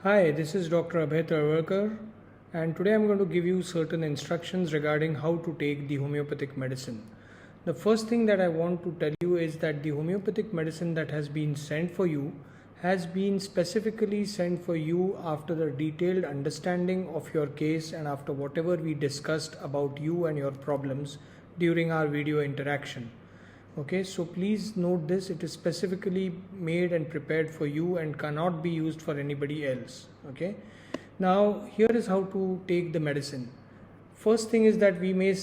Hi, this is Dr. Abhay Tarwarkar, and today I'm going to give you certain instructions regarding how to take the homeopathic medicine. The first thing that I want to tell you is that the homeopathic medicine that has been sent for you has been specifically sent for you after a detailed understanding of your case and after whatever we discussed about you and your problems during our video interaction. Okay, so please note this, it is specifically made and prepared for you and cannot be used for anybody else. Okay, now here is how to take the medicine. First thing is that we may have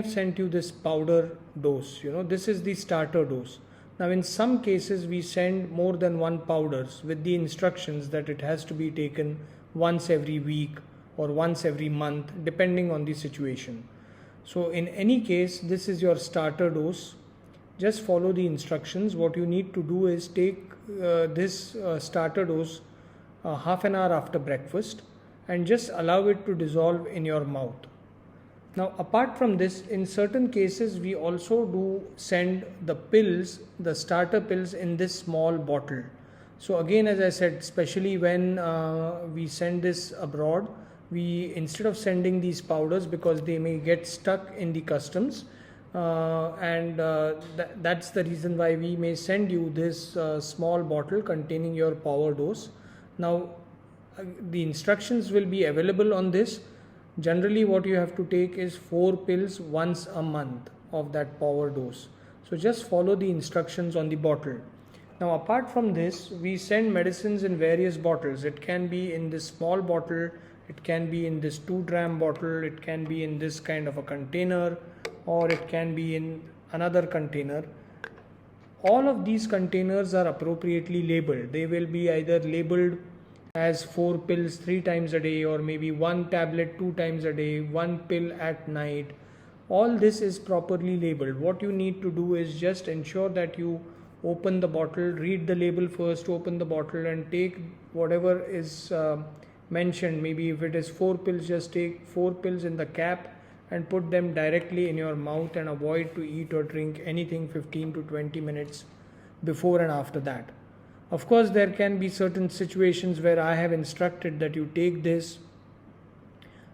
sent you this powder dose. This is the starter dose. Now in some cases we send more than one powders with the instructions that it has to be taken once every week or once every month depending on the situation. So in any case, this is your starter dose. Just follow the instructions. What you need to do is take this starter dose half an hour after breakfast and just allow it to dissolve in your mouth. Now apart from this, in certain cases we also do send the pills, the starter pills in this small bottle. So again, as I said, especially when we send this abroad, we, instead of sending these powders, because they may get stuck in the customs, that's the reason why we may send you this small bottle containing your power dose. Now the instructions will be available on this. Generally what you have to take is 4 pills once a month of that power dose. So just follow the instructions on the bottle. Now apart from this, we send medicines in various bottles. It can be in this small bottle, it can be in this 2-dram bottle, it can be in this kind of a container, or it can be in another container. All of these containers are appropriately labeled. They will be either labeled as 4 pills 3 times a day, or maybe 1 tablet 2 times a day, 1 pill at night. All this is properly labeled. What you need to do is just ensure that you open the bottle, read the label first, open the bottle and take whatever is mentioned. Maybe if it is 4 pills, just take 4 pills in the cap and put them directly in your mouth and avoid to eat or drink anything 15 to 20 minutes before and after that. Of course, there can be certain situations where I have instructed that you take this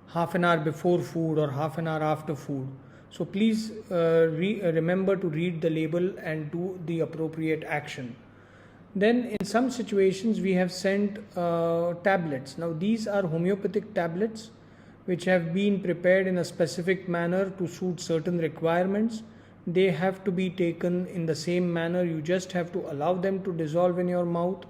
half an hour before food or half an hour after food. So please remember to read the label and do the appropriate action. Then in some situations we have sent tablets. Now these are homeopathic tablets which have been prepared in a specific manner to suit certain requirements. They have to be taken in the same manner. You just have to allow them to dissolve in your mouth.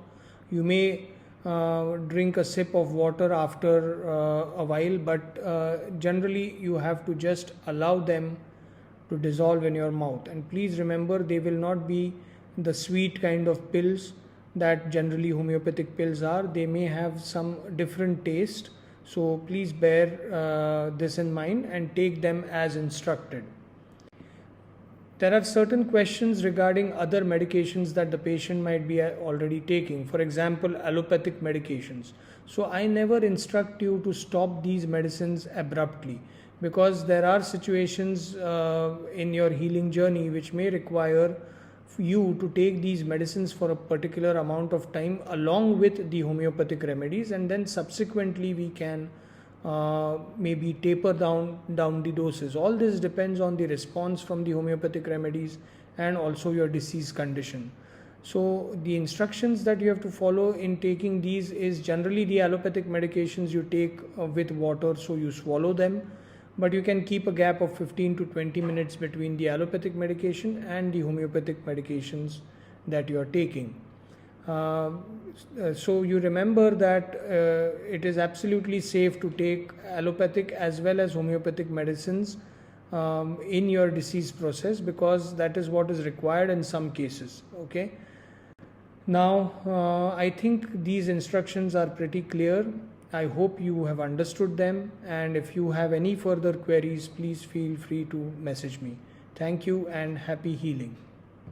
You may drink a sip of water after a while, but generally you have to just allow them to dissolve in your mouth. And please remember, they will not be the sweet kind of pills that generally homeopathic pills are. They may have some different taste, so please bear this in mind and take them as instructed. There are certain questions regarding other medications that the patient might be already taking. For example, allopathic medications. So I never instruct you to stop these medicines abruptly, because there are situations in your healing journey which may require you to take these medicines for a particular amount of time along with the homeopathic remedies, and then subsequently we can maybe taper down the doses. All this depends on the response from the homeopathic remedies and also your disease condition. So the instructions that you have to follow in taking these is generally the allopathic medications you take with water, so you swallow them, but you can keep a gap of 15 to 20 minutes between the allopathic medication and the homeopathic medications that you are taking. So you remember that it is absolutely safe to take allopathic as well as homeopathic medicines in your disease process, because that is what is required in some cases. Okay. Now I think these instructions are pretty clear. I hope you have understood them, and if you have any further queries, please feel free to message me. Thank you and happy healing.